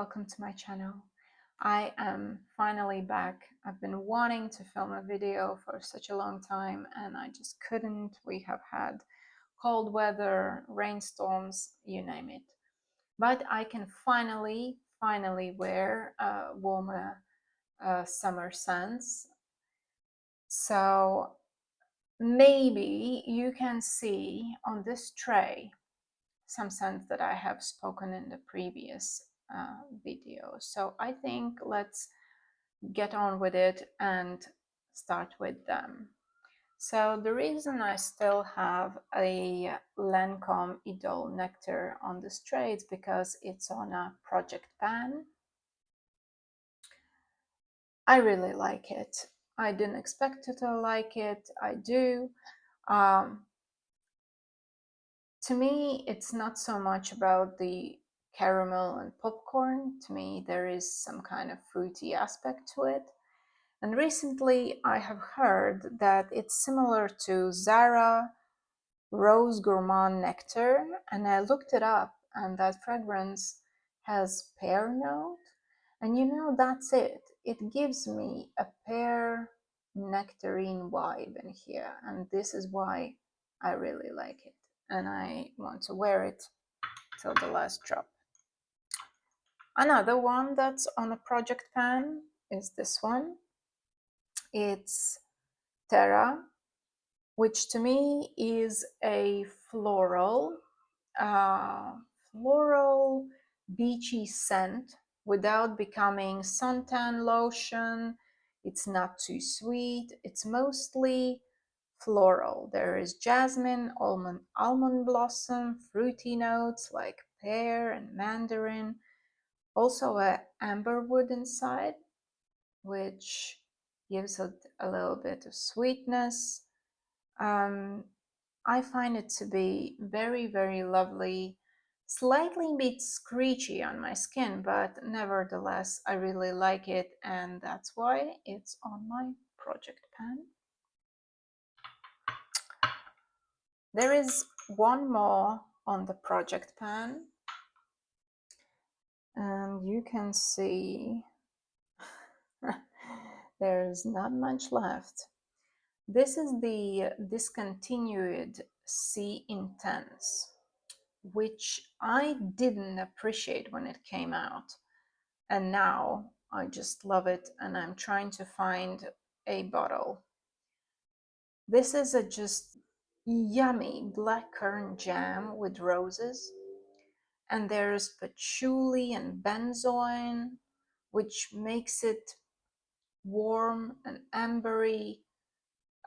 welcome to my channel. I am finally back. I've been wanting to film a video for such a long time and I just couldn't. We have had cold weather, rainstorms, you name it. But I can finally wear warmer summer scents. So maybe you can see on this tray some scents that I have spoken in the previous video. So I think let's get on with it and start with them. So the reason I still have a Lancôme Idôle Nectar on this tray is because it's on a project pan. I really like it. I didn't expect to like it. I do. To me, it's not so much about the caramel and popcorn. To me, there is some kind of fruity aspect to it. And recently, I have heard that it's similar to Zara Rose Gourmand Nectar, and I looked it up, and that fragrance has pear note. And you know, that's it. It gives me a pear nectarine vibe in here, and this is why I really like it. And I want to wear it till the last drop. Another one that's on a project pan is this one. It's Terra, which to me is a floral beachy scent without becoming suntan lotion. It's not too sweet. It's mostly floral. There is jasmine, almond blossom, fruity notes like pear and mandarin. Also a amberwood inside, which gives it a little bit of sweetness. I find it to be very, very lovely. Slightly a bit screechy on my skin, but nevertheless, I really like it, and that's why it's on my project pan. There is one more on the project pan, and you can see there's not much left. This is the discontinued C Intense, which I didn't appreciate when it came out, and now I just love it, and I'm trying to find a bottle. This is a just yummy blackcurrant jam with roses, and there's patchouli and benzoin, which makes it warm and ambery.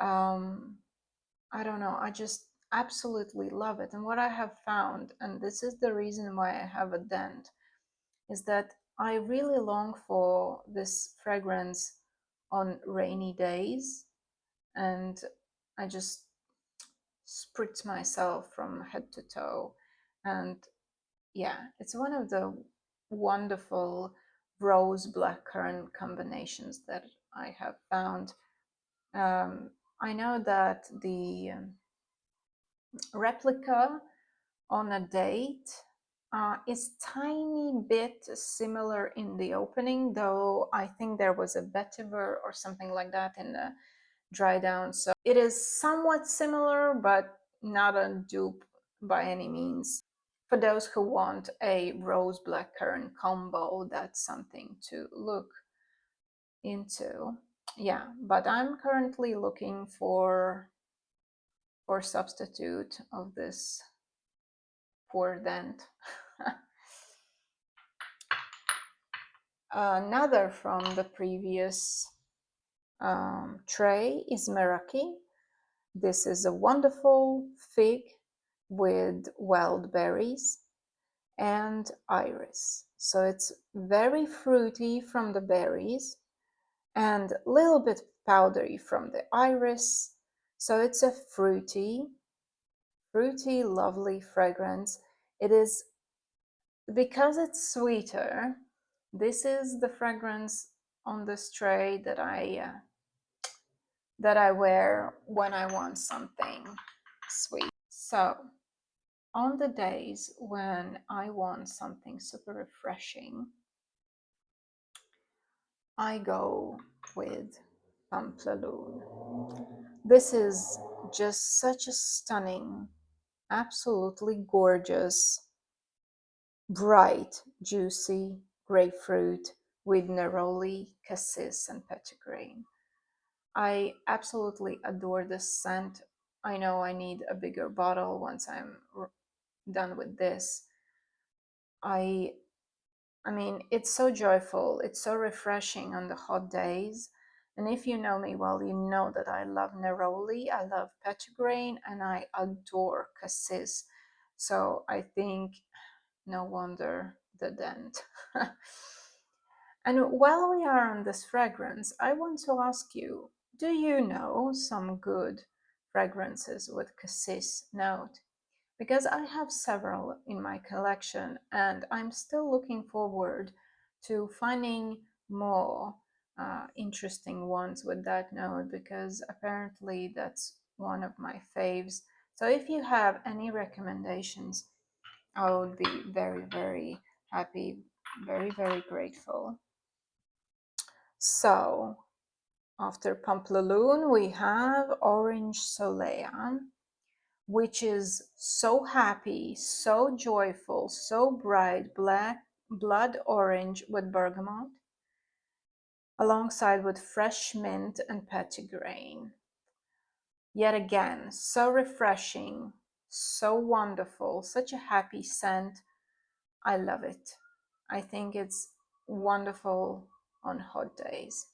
I don't know, I just absolutely love it. And what I have found, and this is the reason why I have a dent, is that I really long for this fragrance on rainy days, and I just spritz myself from head to toe. And yeah, it's one of the wonderful rose blackcurrant combinations that I have found. I know that the replica on a date is tiny bit similar in the opening, though I think there was a vetiver or something like that in the dry down. So it is somewhat similar, but not a dupe by any means. For those who want a rose blackcurrant combo, that's something to look into. Yeah, but I'm currently looking for substitute of this poor dent. Another from the previous tray is Meraki. This is a wonderful fig with wild berries and iris. So it's very fruity from the berries and a little bit powdery from the iris. So it's a fruity, lovely fragrance. It is, because it's sweeter, this is the fragrance on this tray that I wear when I want something sweet. So on the days when I want something super refreshing, I go with Pamplelune. This is just such a stunning, absolutely gorgeous, bright, juicy grapefruit with neroli, cassis, and petitgrain. I absolutely adore this scent. I know I need a bigger bottle once I'm done with this. I I mean, it's so joyful, it's so refreshing on the hot days. And if you know me well, you know that I love neroli, I love petitgrain, and I adore cassis. So I think no wonder the dent. And while we are on this fragrance, I want to ask you, do you know some good fragrances with cassis note? Because I have several in my collection and I'm still looking forward to finding more interesting ones with that note, because apparently that's one of my faves. So if you have any recommendations, I would be very, very happy, very, very grateful. So after Pamplelune, we have Orange Soleia, which is so happy, so joyful, so bright, black, blood orange with bergamot, alongside with fresh mint and petitgrain. Yet again, so refreshing, so wonderful, such a happy scent. I love it. I think it's wonderful on hot days.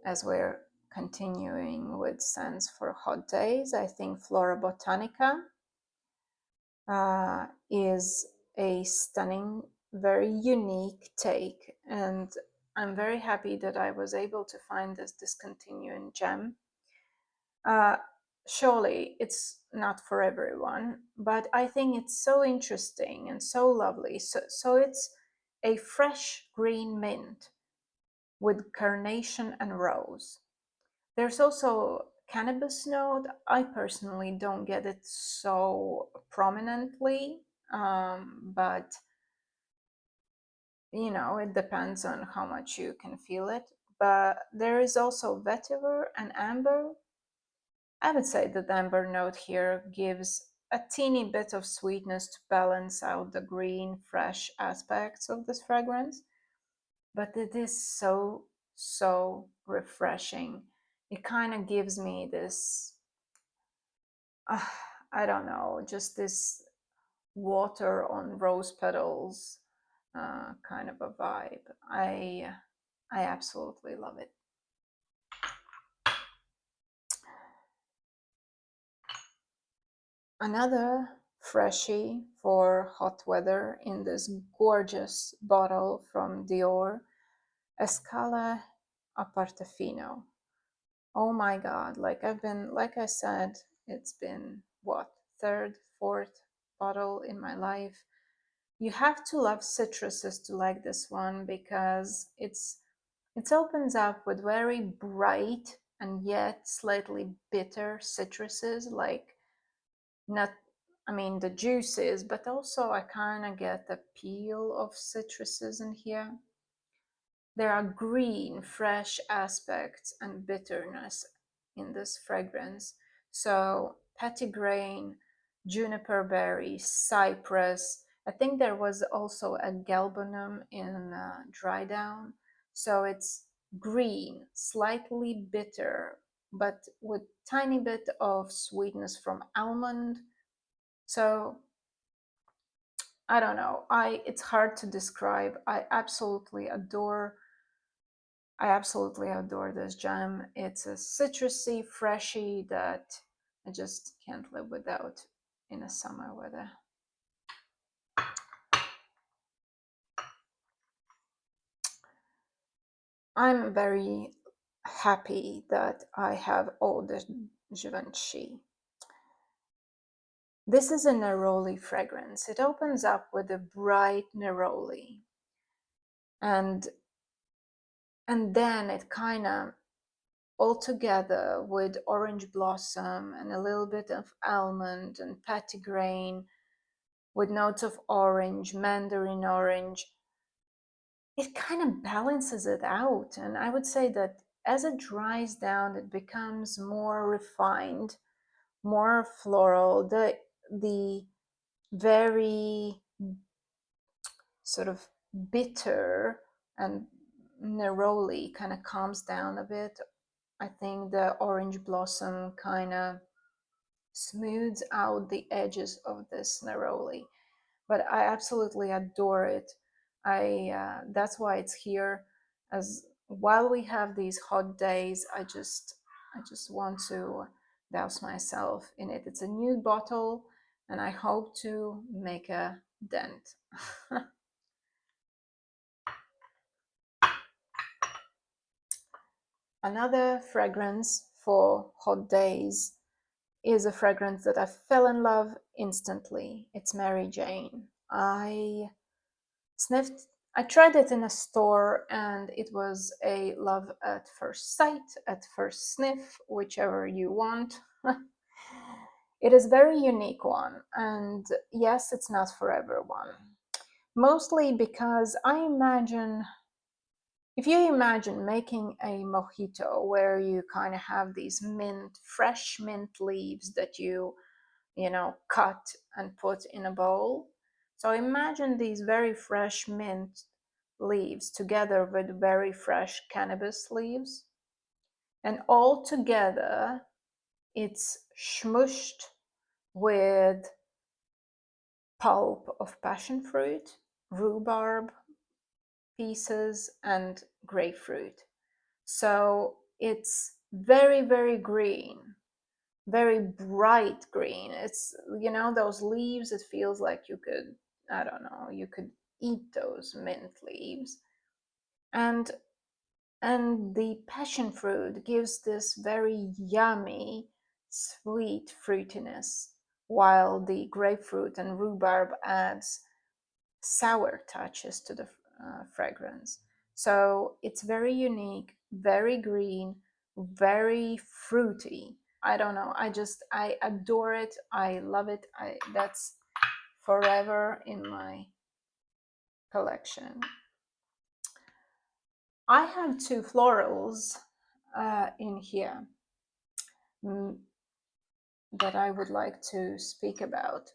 As we're continuing with scents for hot days, I think Florabotanica is a stunning, very unique take, and I'm very happy that I was able to find this discontinuing gem. Uh, Surely it's not for everyone, but I think it's so interesting and so lovely. So it's a fresh green mint with carnation and rose. There's also cannabis note. I personally don't get it so prominently, but you know, it depends on how much you can feel it. But there is also vetiver and amber. I would say that the amber note here gives a teeny bit of sweetness to balance out the green, fresh aspects of this fragrance. But it is so, so refreshing. It kind of gives me this, uh, I don't know, just this water on rose petals kind of a vibe. I absolutely love it. Another freshie for hot weather in this gorgeous bottle from Dior, Escale a Portofino. Oh my God, like I said, it's been what, third, fourth bottle in my life. You have to love citruses to like this one, because it opens up with very bright and yet slightly bitter citruses, like not, I mean, the juices, but also I kind of get the peel of citruses in here. There are green, fresh aspects and bitterness in this fragrance. So petitgrain, juniper berry, cypress. I think there was also a galbanum in dry down. So it's green, slightly bitter, but with tiny bit of sweetness from almond. So I don't know. It's hard to describe. I absolutely adore this gem. It's a citrusy, freshy that I just can't live without in the summer weather. I'm very happy that I have Eau de Givenchy. This is a neroli fragrance. It opens up with a bright neroli, and then it kind of all together with orange blossom and a little bit of almond and petitgrain. with notes of orange, mandarin orange. It kind of balances it out. And I would say that as it dries down, it becomes more refined, more floral. The very sort of bitter and neroli kind of calms down a bit. I think the orange blossom kind of smooths out the edges of this neroli, but I absolutely adore it. I That's why it's here. As while we have these hot days, I just want to douse myself in it. It's a new bottle, and I hope to make a dent. Another fragrance for hot days is a fragrance that I fell in love instantly. It's Mary Jane. Sniffed, I tried it in a store and it was a love at first sight, at first sniff, whichever you want. It is a very unique one, and yes, it's not for everyone. Mostly because I imagine, if you imagine making a mojito where you kind of have these fresh mint leaves that you cut and put in a bowl. So imagine these very fresh mint leaves together with very fresh cannabis leaves, and all together it's smushed with pulp of passion fruit, rhubarb pieces, and grapefruit. So it's very, very green, very bright green. It's, those leaves, it feels like you could, I don't know, you could eat those mint leaves. And the passion fruit gives this very yummy, sweet fruitiness, while the grapefruit and rhubarb adds sour touches to the fragrance. So it's very unique, very green, very fruity. I don't know. I adore it. I love it. That's forever in my collection. I have two florals in here mm, that I would like to speak about.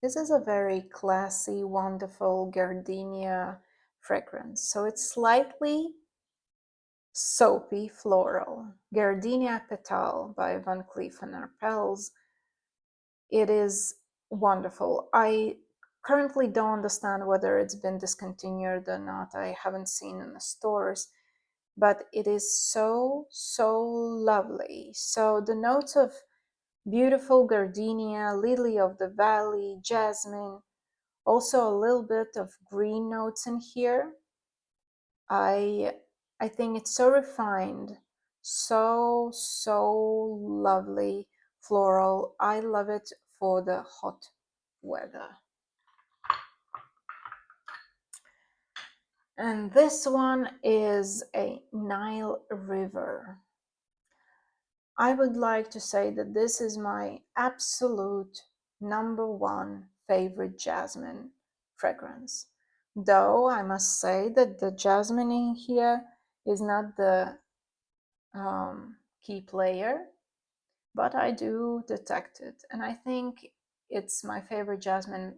This is a very classy, wonderful Gardenia fragrance. So it's slightly soapy floral. Gardenia Petale by Van Cleef and Arpels. It is wonderful. I currently don't understand whether it's been discontinued or not. I haven't seen in the stores, but it is so, so lovely. So the notes of beautiful gardenia, lily of the valley, jasmine, also a little bit of green notes in here. I I think it's so refined, so, so lovely, floral. I love it for the hot weather. And this one is a Nile River. I would like to say that this is my absolute number one favorite jasmine fragrance. Though I must say that the jasmine in here is not the key player, but I do detect it. And I think it's my favorite jasmine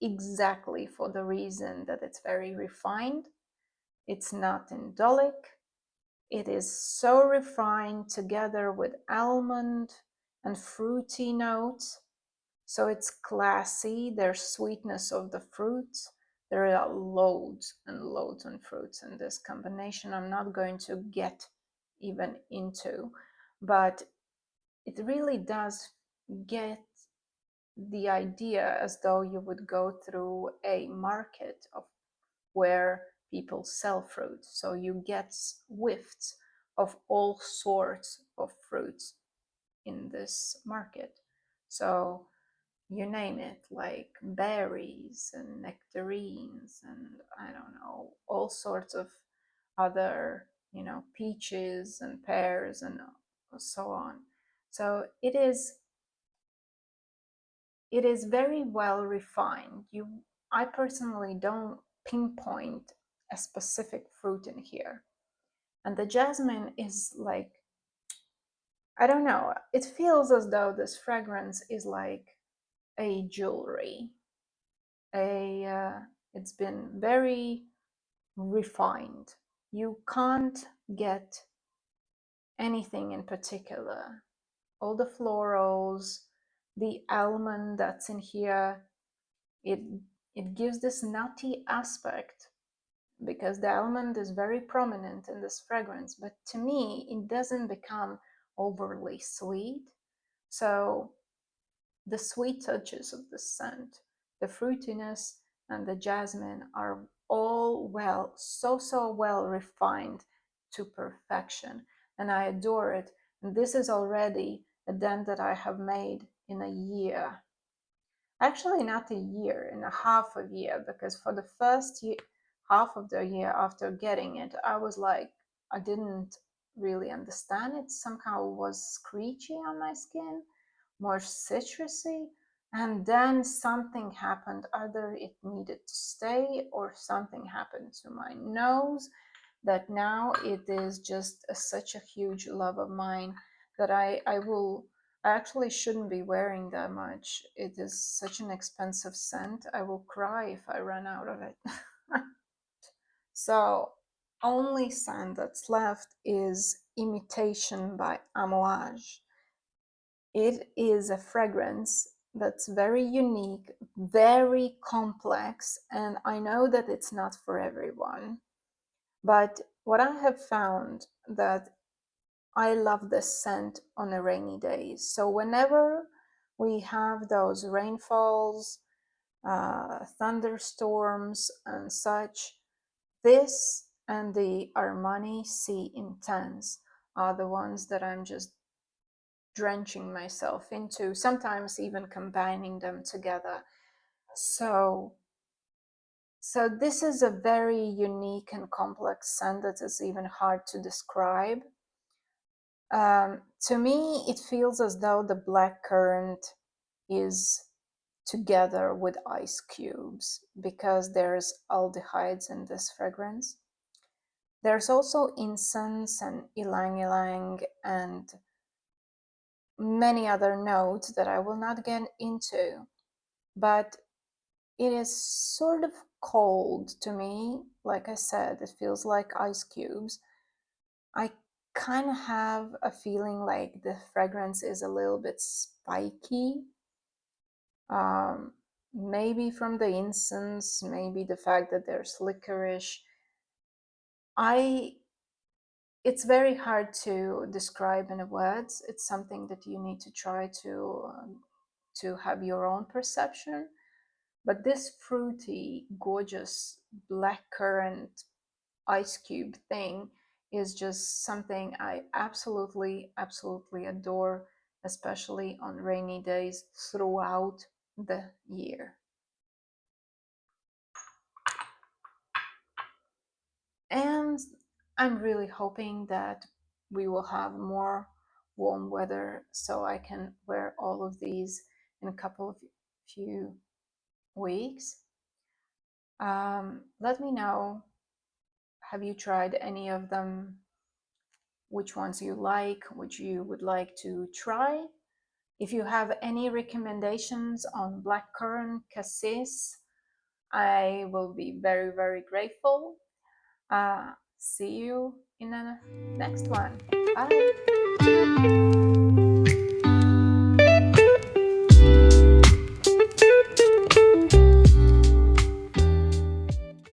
exactly for the reason that it's very refined. It's not indolic. It is so refined together with almond and fruity notes. So it's classy. There's sweetness of the fruits. There are loads and loads of fruits in this combination. I'm not going to get even into, but it really does get the idea as though you would go through a market of where people sell fruit. So you get whiffs of all sorts of fruits in this market. So you name it, like berries and nectarines and I don't know, all sorts of other, peaches and pears and so on. So it is it is very well refined. I personally don't pinpoint a specific fruit in here. And the jasmine is like, I don't know, it feels as though this fragrance is like a jewelry. It's been very refined. You can't get anything in particular. All the florals, the almond that's in here, it it gives this nutty aspect because the almond is very prominent in this fragrance, but to me it doesn't become overly sweet. So the sweet touches of the scent, the fruitiness, and the jasmine are all so well refined to perfection, and I adore it. And this is already a dent that I have made in a year. Actually, not a year, in a half a year, because for the first year, half of the year after getting it, I was like, I didn't really understand it. Somehow it was screechy on my skin, more citrusy, and then something happened. Either it needed to stay or something happened to my nose that now it is just such a huge love of mine that I actually shouldn't be wearing that much. It is such an expensive scent. I will cry if I run out of it. So only scent that's left is Imitation by Amouage. It is a fragrance that's very unique, very complex, and I know that it's not for everyone. But what I have found that I love this scent on a rainy day. So whenever we have those rainfalls, thunderstorms and such, this and the Armani Sea Intense are the ones that I'm just drenching myself into, sometimes even combining them together. So this is a very unique and complex scent that is even hard to describe. To me, it feels as though the black currant is together with ice cubes because there's aldehydes in this fragrance. There's also incense and ylang ylang and many other notes that I will not get into, but it is sort of cold to me. Like I said, it feels like ice cubes. I kind of have a feeling like the fragrance is a little bit spiky. Maybe from the incense, maybe the fact that there's licorice. It's very hard to describe in words. It's something that you need to try to have your own perception. But this fruity, gorgeous blackcurrant ice cube thing is just something I absolutely adore, especially on rainy days throughout the year. And I'm really hoping that we will have more warm weather so I can wear all of these in a couple of few weeks. Let me know, have you tried any of them? Which ones you like, which you would like to try? If you have any recommendations on blackcurrant cassis, I will be very grateful. See you in the next one. Bye.